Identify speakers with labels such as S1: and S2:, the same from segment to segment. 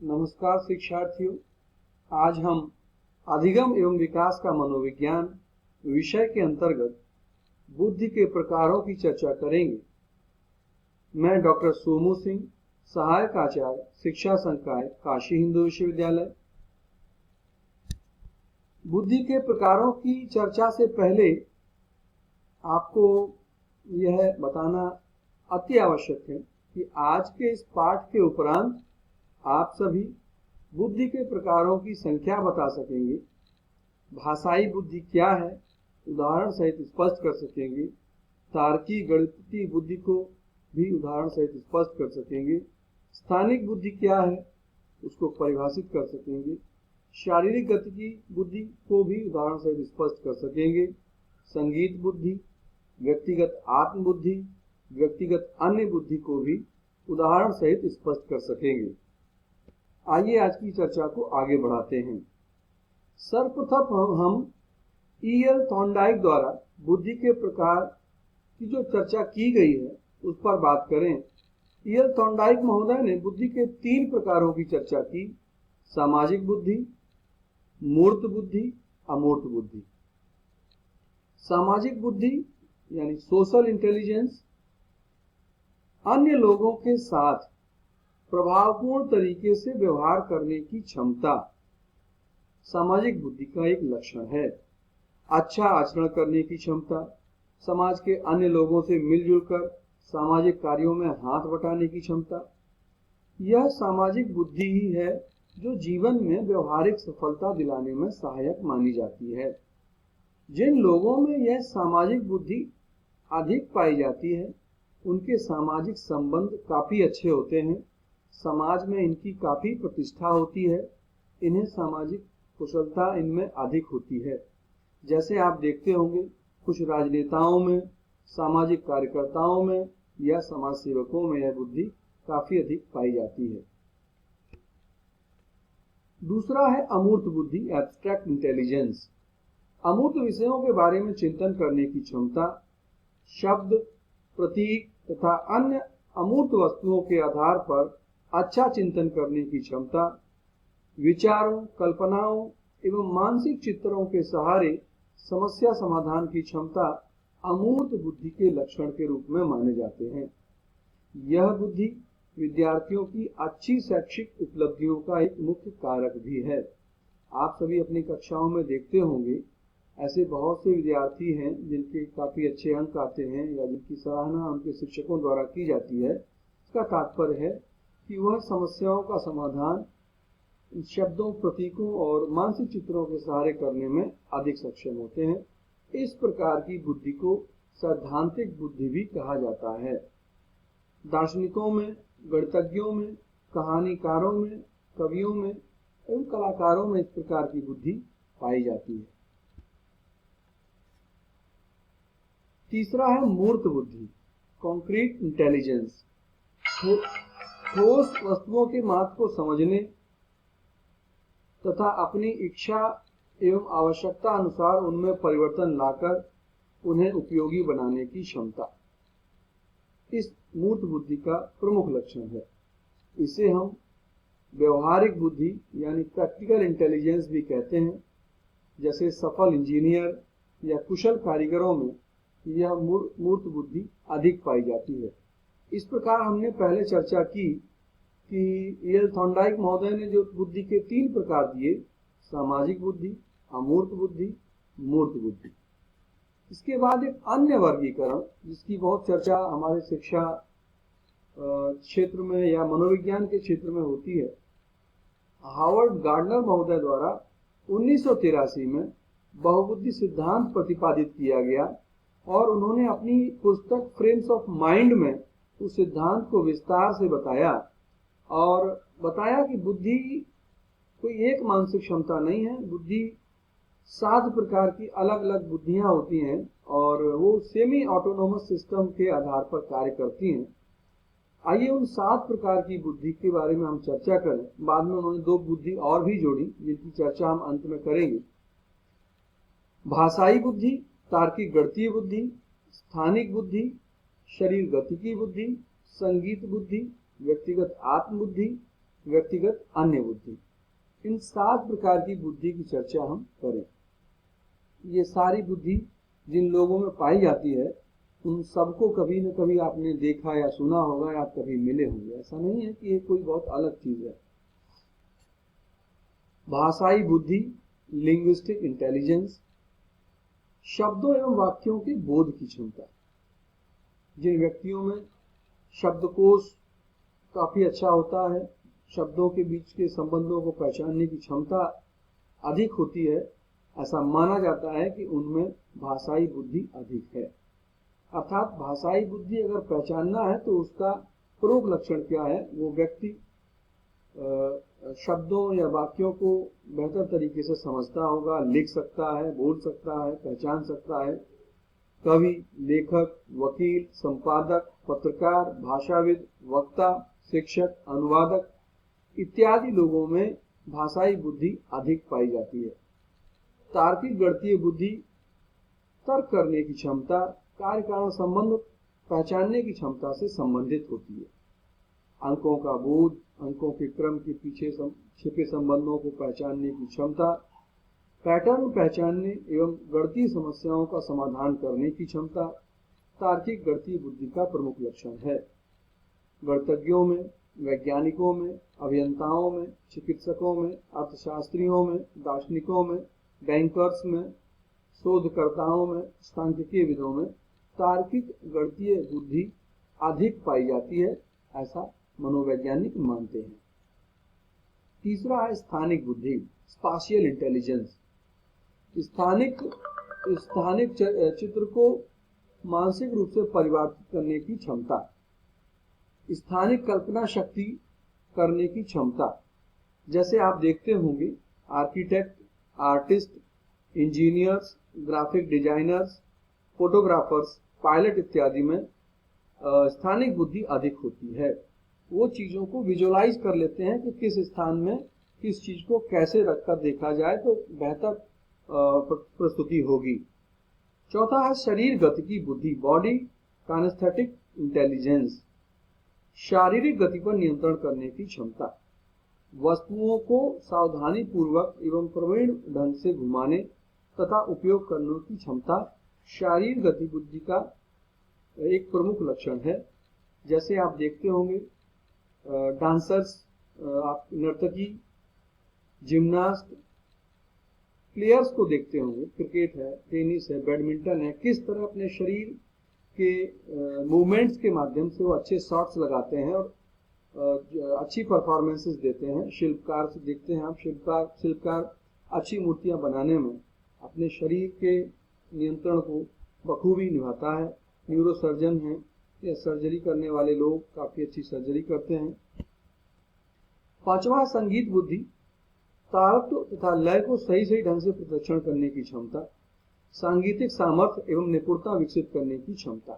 S1: नमस्कार शिक्षार्थियों, आज हम अधिगम एवं विकास का मनोविज्ञान विषय के अंतर्गत बुद्धि के प्रकारों की चर्चा करेंगे। मैं डॉक्टर सोमू सिंह, सहायक आचार्य, शिक्षा संकाय, काशी हिंदू विश्वविद्यालय। बुद्धि के प्रकारों की चर्चा से पहले आपको यह बताना अति आवश्यक है कि आज के इस पाठ के उपरांत आप सभी बुद्धि के प्रकारों की संख्या बता सकेंगे, भाषाई बुद्धि क्या है उदाहरण सहित स्पष्ट कर सकेंगे, तार्किक गणितीय बुद्धि को भी उदाहरण सहित स्पष्ट कर सकेंगे, स्थानिक बुद्धि क्या है उसको परिभाषित कर सकेंगे, शारीरिक गतिकी बुद्धि को भी उदाहरण सहित स्पष्ट कर सकेंगे, संगीत बुद्धि, व्यक्तिगत आत्म बुद्धि, व्यक्तिगत अन्य बुद्धि को भी उदाहरण सहित स्पष्ट कर सकेंगे। आइए आज की चर्चा को आगे बढ़ाते हैं। सर्वप्रथम हम E.L. थॉर्नडाइक द्वारा बुद्धि के प्रकार की जो चर्चा की गई है उस पर बात करें। E.L. थॉर्नडाइक महोदय ने बुद्धि के 3 प्रकारों की चर्चा की: सामाजिक बुद्धि, मूर्त बुद्धि, अमूर्त बुद्धि। सामाजिक बुद्धि यानी सोशल इंटेलिजेंस, अन्य लोगों के साथ प्रभावपूर्ण तरीके से व्यवहार करने की क्षमता सामाजिक बुद्धि का एक लक्षण है। अच्छा आचरण करने की क्षमता, समाज के अन्य लोगों से मिलजुल कर सामाजिक कार्यों में हाथ बटाने की क्षमता, यह सामाजिक बुद्धि ही है जो जीवन में व्यवहारिक सफलता दिलाने में सहायक मानी जाती है। जिन लोगों में यह सामाजिक बुद्धि अधिक पाई जाती है उनके सामाजिक संबंध काफी अच्छे होते हैं, समाज में इनकी काफी प्रतिष्ठा होती है, इन्हें सामाजिक कुशलता इनमें अधिक होती है। जैसे आप देखते होंगे कुछ राजनेताओं में, सामाजिक कार्यकर्ताओं में या समाज सेवकों में यह बुद्धि काफी अधिक पाई जाती है। दूसरा है अमूर्त बुद्धि, एब्स्ट्रैक्ट इंटेलिजेंस। अमूर्त विषयों के बारे में चिंतन करने की क्षमता, शब्द, प्रतीक तथा अन्य अमूर्त वस्तुओं के आधार पर अच्छा चिंतन करने की क्षमता, विचारों, कल्पनाओं एवं मानसिक चित्रों के सहारे समस्या समाधान की क्षमता अमूर्त बुद्धि के लक्षण के रूप में माने जाते हैं। यह बुद्धि विद्यार्थियों की अच्छी शैक्षिक उपलब्धियों का एक मुख्य कारक भी है। आप सभी अपनी कक्षाओं में देखते होंगे ऐसे बहुत से विद्यार्थी हैं जिनके काफी अच्छे अंक आते हैं या जिनकी सराहना उनके शिक्षकों द्वारा की जाती है। इसका तात्पर्य है कि वह समस्याओं का समाधान शब्दों, प्रतीकों और मानसिक चित्रों के सहारे करने में अधिक सक्षम होते हैं। इस प्रकार की बुद्धि को सैद्धांतिक बुद्धि भी कहा जाता है। दार्शनिकों में, गणितज्ञों में, कहानीकारों में, कवियों में एवं कलाकारों में इस प्रकार की बुद्धि पाई जाती है। तीसरा है मूर्त बुद्धि, कॉन्क्रीट इंटेलिजेंस। ठोस वस्तुओं के महत्व को समझने तथा अपनी इच्छा एवं आवश्यकता अनुसार उनमें परिवर्तन लाकर उन्हें उपयोगी बनाने की क्षमता इस मूर्त बुद्धि का प्रमुख लक्षण है। इसे हम व्यवहारिक बुद्धि यानी प्रैक्टिकल इंटेलिजेंस भी कहते हैं। जैसे सफल इंजीनियर या कुशल कारीगरों में यह मूर्त बुद्धि अधिक पाई जाती है। इस प्रकार हमने पहले चर्चा की कि E.L. थॉर्नडाइक महोदय ने जो बुद्धि के 3 प्रकार दिए, सामाजिक बुद्धि, अमूर्त बुद्धि, मूर्त बुद्धि। इसके बाद एक अन्य वर्गीकरण जिसकी बहुत चर्चा हमारे शिक्षा क्षेत्र में या मनोविज्ञान के क्षेत्र में होती है, हावर्ड गार्डनर महोदय द्वारा 1983 में बहुबुद्धि सिद्धांत प्रतिपादित किया गया और उन्होंने अपनी पुस्तक फ्रेम्स ऑफ माइंड में उस सिद्धांत को विस्तार से बताया और बताया कि बुद्धि कोई एक मानसिक क्षमता नहीं है। बुद्धि 7 प्रकार की अलग अलग बुद्धियां होती हैं और वो सेमी ऑटोनोमस सिस्टम के आधार पर कार्य करती हैं। आइए उन 7 प्रकार की बुद्धि के बारे में हम चर्चा करें। बाद में उन्होंने 2 बुद्धि और भी जोड़ी जिनकी चर्चा हम अंत में करेंगे। भाषाई बुद्धि, तार्किक गणितीय बुद्धि, स्थानिक बुद्धि, शरीर गतिकी बुद्धि, संगीत बुद्धि, व्यक्तिगत आत्म बुद्धि, व्यक्तिगत, अन्य बुद्धि। इन 7 प्रकार की बुद्धि की चर्चा हम करें। ये सारी बुद्धि जिन लोगों में पाई जाती है उन सबको कभी न कभी आपने देखा या सुना होगा या कभी मिले होंगे। ऐसा नहीं है कि ये कोई बहुत अलग चीज है। भाषाई बुद्धि, लिंग्विस्टिक इंटेलिजेंस, शब्दों एवं वाक्यों के बोध की क्षमता। जिन व्यक्तियों में शब्दकोश काफी अच्छा होता है, शब्दों के बीच के संबंधों को पहचानने की क्षमता अधिक होती है, ऐसा माना जाता है कि उनमें भाषाई बुद्धि अधिक है। अर्थात भाषाई बुद्धि अगर पहचानना है तो उसका प्रमुख लक्षण क्या है? वो व्यक्ति शब्दों या वाक्यों को बेहतर तरीके से समझता होगा, लिख सकता है, बोल सकता है, पहचान सकता है। कवि, लेखक, वकील, संपादक, पत्रकार, भाषाविद, वक्ता, शिक्षक, अनुवादक इत्यादि लोगों में भाषाई बुद्धि अधिक पाई जाती है। तार्किक गणितीय बुद्धि, तर्क करने की क्षमता, कार्य कारण संबंध पहचानने की क्षमता से संबंधित होती है। अंकों का बोध, अंकों के क्रम के पीछे छिपे संबंधों को पहचानने की क्षमता, पैटर्न पहचानने एवं गणितीय समस्याओं का समाधान करने की क्षमता तार्किक गणितीय बुद्धि का प्रमुख लक्षण है। गणितज्ञों में, वैज्ञानिकों में, अभियंताओं में, चिकित्सकों में, अर्थशास्त्रियों में, दार्शनिकों में, बैंकर्स में, शोधकर्ताओं में, सांख्यिकीविदों में तार्किक गणितीय बुद्धि अधिक पाई जाती है, ऐसा मनोवैज्ञानिक मानते हैं। तीसरा है स्थानिक बुद्धि, स्पाशियल इंटेलिजेंस। स्थानिक चित्र को मानसिक रूप से परिवर्तित करने की क्षमता, स्थानिक कल्पना शक्ति करने की क्षमता। जैसे आप देखते होंगे architect, artist, engineers, graphic designers, photographers, pilot इत्यादि में स्थानिक बुद्धि अधिक होती है। वो चीजों को विजुअलाइज कर लेते हैं कि किस स्थान में किस चीज को कैसे रखकर देखा जाए तो बेहतर प्रस्तुति होगी। चौथा है शरीर गति की बुद्धि, बॉडी काइनेस्थेटिक इंटेलिजेंस। शारीरिक गति पर नियंत्रण करने की क्षमता, वस्तुओं को सावधानी पूर्वक एवं प्रवीण ढंग से घुमाने तथा उपयोग करने की क्षमता शारीरिक गति बुद्धि का एक प्रमुख लक्षण है। जैसे आप देखते होंगे डांसर्स, आप नर्तकी, जिम्नास्ट, प्लेयर्स को देखते होंगे, क्रिकेट है, टेनिस है, बैडमिंटन है, किस तरह अपने शरीर के मूवमेंट्स के माध्यम से वो अच्छे शॉट्स लगाते हैं और अच्छी परफॉर्मेंसेस देते हैं। शिल्पकार से देखते हैं आप, शिल्पकार अच्छी मूर्तियां बनाने में अपने शरीर के नियंत्रण को बखूबी निभाता है। न्यूरोसर्जन हैं या सर्जरी करने वाले लोग काफी अच्छी सर्जरी करते हैं। पांचवा संगीत बुद्धि, तारत्व तथा लय को सही ढंग से प्रदर्शन करने की क्षमता, सांगीतिक सामर्थ्य एवं निपुणता विकसित करने की क्षमता।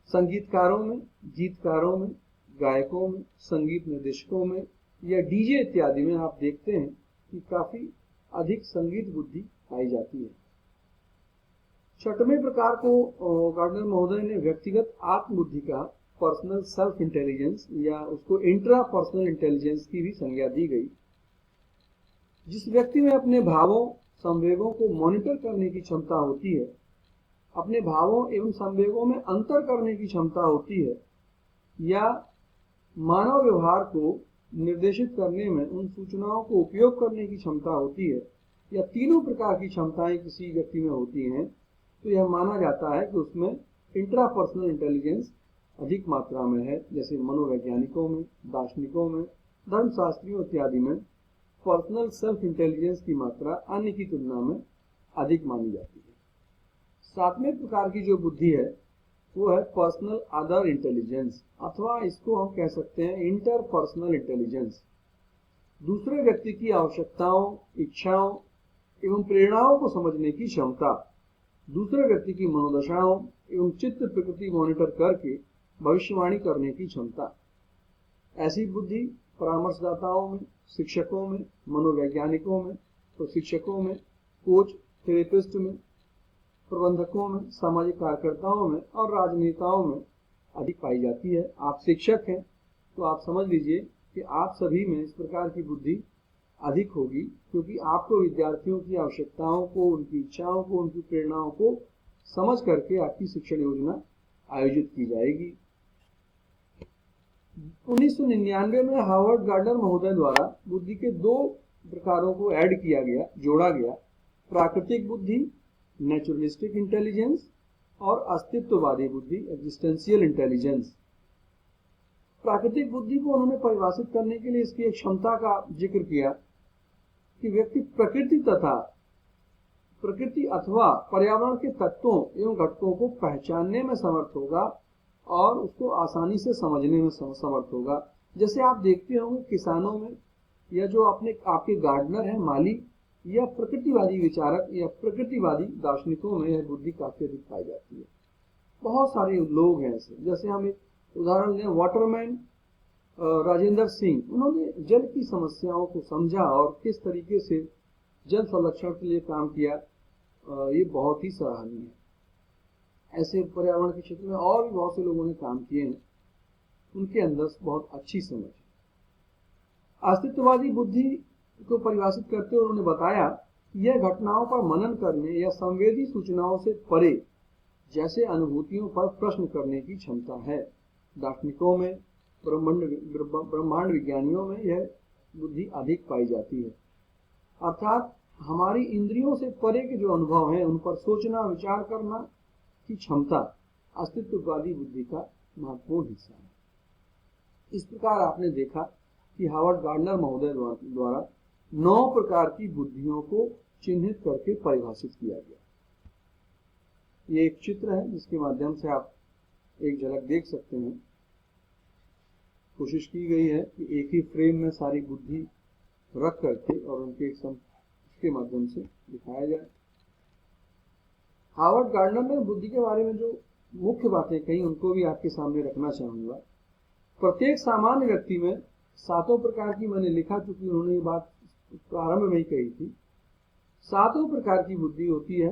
S1: संगीतकारों में, गीतकारों में, गायकों में, संगीत निर्देशकों में या डीजे इत्यादि में आप देखते हैं कि काफी अधिक संगीत बुद्धि पाई जाती है। छठवें प्रकार को गार्डनर महोदय ने व्यक्तिगत आत्मबुद्धि का पर्सनल सेल्फ इंटेलिजेंस या उसको इंट्रा पर्सनल इंटेलिजेंस की भी संज्ञा दी गई। जिस व्यक्ति में अपने भावों संवेगों को मॉनिटर करने की क्षमता होती है, अपने भावों एवं संवेगों में अंतर करने की क्षमता होती है या मानव व्यवहार को निर्देशित करने में उन सूचनाओं को उपयोग करने की क्षमता होती है, या तीनों प्रकार की क्षमताएं किसी व्यक्ति में होती हैं, तो यह माना जाता है कि उसमें इंट्रापर्सनल इंटेलिजेंस अधिक मात्रा में है। जैसे मनोवैज्ञानिकों में, दार्शनिकों में, धर्मशास्त्रियों इत्यादि में पर्सनल सेल्फ इंटेलिजेंस की मात्रा अन्य की तुलना में अधिक मानी जाती है। सातवें प्रकार की जो बुद्धि है वो है पर्सनल अदर इंटेलिजेंस, अथवा इसको हम कह सकते हैं इंटरपर्सनल इंटेलिजेंस। दूसरे व्यक्ति की आवश्यकताओं, इच्छाओं एवं प्रेरणाओं को समझने की क्षमता, दूसरे व्यक्ति की मनोदशाओं एवं चित्त प्रकृति मॉनिटर करके भविष्यवाणी करने की क्षमता। ऐसी बुद्धि परामर्शदाताओं में, शिक्षकों में, मनोवैज्ञानिकों में, प्रशिक्षकों में, कोच, थेरेपिस्ट में, प्रबंधकों में, सामाजिक कार्यकर्ताओं में और राजनेताओं में अधिक पाई जाती है। आप शिक्षक हैं तो आप समझ लीजिए कि आप सभी में इस प्रकार की बुद्धि अधिक होगी, क्योंकि आपको विद्यार्थियों की आवश्यकताओं को, उनकी इच्छाओं को, उनकी प्रेरणाओं को समझ करके आपकी शिक्षण योजना आयोजित की जाएगी। 1999 में हार्वर्ड गार्डनर महोदय द्वारा बुद्धि के 2 प्रकारों को ऐड किया गया, जोड़ा गया। प्राकृतिक बुद्धि, नेचुरलिस्टिक इंटेलिजेंस, और अस्तित्ववादी बुद्धि, एग्जिस्टेंशियल इंटेलिजेंस। प्राकृतिक बुद्धि को उन्होंने परिभाषित करने के लिए इसकी एक क्षमता का जिक्र किया कि व्यक्ति प्रकृति अथवा पर्यावरण के तत्वों एवं घटकों को पहचानने में समर्थ होगा और उसको आसानी से समझने में समर्थ होगा। जैसे आप देखते होंगे किसानों में, या जो आपके गार्डनर हैं, माली, या प्रकृतिवादी विचारक या प्रकृतिवादी दार्शनिकों में यह बुद्धि काफी अधिक पाई जाती है। बहुत सारे लोग हैं ऐसे। जैसे हम एक उदाहरण लें, वाटरमैन राजेंद्र सिंह, उन्होंने जल की समस्याओं को समझा और किस तरीके से जल संरक्षण के लिए काम किया, ये बहुत ही सराहनीय है। ऐसे पर्यावरण के क्षेत्र में और भी बहुत से लोगों ने काम किए हैं, उनके अंदर बहुत अच्छी समझ है। अस्तित्ववादी बुद्धि को परिभाषित करते हुए उन्होंने बताया कि यह घटनाओं पर मनन करने या संवेदी सूचनाओं से परे जैसे अनुभूतियों पर प्रश्न करने की क्षमता है। दार्शनिकों में, ब्रह्मांड विज्ञानियों में यह बुद्धि अधिक पाई जाती है। अर्थात हमारी इंद्रियों से परे के जो अनुभव हैं, उन पर सोचना, विचार करना की क्षमता अस्तित्ववादी बुद्धि का महत्वपूर्ण हिस्सा है। इस प्रकार आपने देखा कि हार्वर्ड गार्डनर महोदय द्वारा 9 प्रकार की बुद्धियों को चिन्हित करके परिभाषित किया गया। ये एक चित्र है जिसके माध्यम से आप एक झलक देख सकते हैं। कोशिश की गई है कि एक ही फ्रेम में सारी बुद्धि रख करके और उनके के माध्यम से दिखाया जाए। हार्वर्ड गार्डनर ने बुद्धि के बारे में जो मुख्य बातें कही, उनको भी आपके सामने रखना चाहूंगा। प्रत्येक सामान्य व्यक्ति में 7 प्रकार की, मैंने लिखा चूंकि उन्होंने ये बात प्रारंभ में ही कही थी, 7 प्रकार की बुद्धि होती है,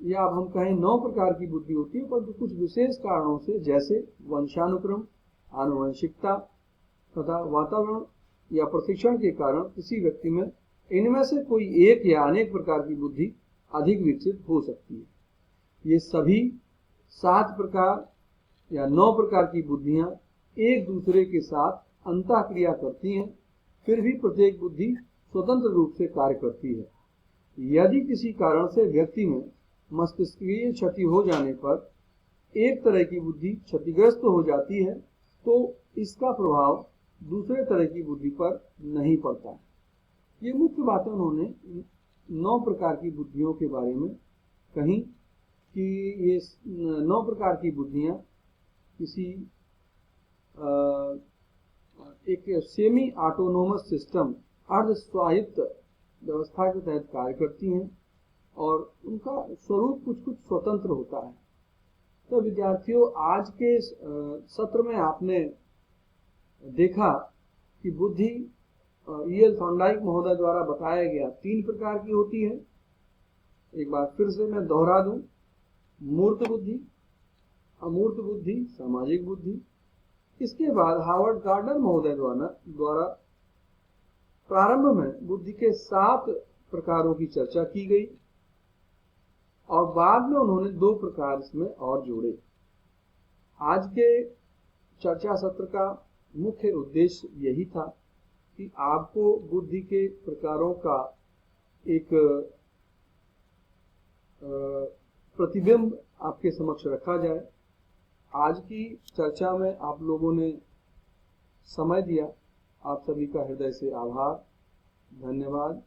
S1: या अब हम कहें 9 प्रकार की बुद्धि होती है, परंतु कुछ विशेष कारणों से, जैसे वंशानुक्रम, आनुवंशिकता तथा वातावरण या प्रशिक्षण के कारण किसी व्यक्ति में इनमें से कोई एक या अनेक प्रकार की बुद्धि अधिक विकसित हो सकती है। ये सभी 7 प्रकार या 9 प्रकार की बुद्धियां एक दूसरे के साथ अंतःक्रिया करती हैं, फिर भी प्रत्येक बुद्धि स्वतंत्र रूप से कार्य करती है। यदि किसी कारण से व्यक्ति में मस्तिष्कीय क्षति हो जाने पर एक तरह की बुद्धि क्षतिग्रस्त हो जाती है, तो इसका प्रभाव दूसरे तरह की बुद्धि पर नहीं पड़ता है। ये मुख्य बातें उन्होंने 9 प्रकार की बुद्धियों के बारे में कही कि ये 9 प्रकार की बुद्धियां किसी एक सेमी ऑटोनोमस सिस्टम, अर्ध स्वायत्त व्यवस्था के तहत कार्य करती हैं और उनका स्वरूप कुछ स्वतंत्र होता है। तो विद्यार्थियों, आज के सत्र में आपने देखा कि बुद्धि E.L. थॉर्नडाइक महोदय द्वारा बताया गया 3 प्रकार की होती है। एक बार फिर से मैं दोहरा दूं, मूर्त बुद्धि, अमूर्त बुद्धि, सामाजिक बुद्धि। इसके बाद हार्वर्ड गार्डनर महोदय द्वारा प्रारंभ में बुद्धि के 7 प्रकारों की चर्चा की गई और बाद में उन्होंने 2 प्रकार इसमें और जोड़े। आज के चर्चा सत्र का मुख्य उद्देश्य यही था कि आपको बुद्धि के प्रकारों का एक प्रतिबिंब आपके समक्ष रखा जाए। आज की चर्चा में आप लोगों ने समय दिया, आप सभी का हृदय से आभार, धन्यवाद।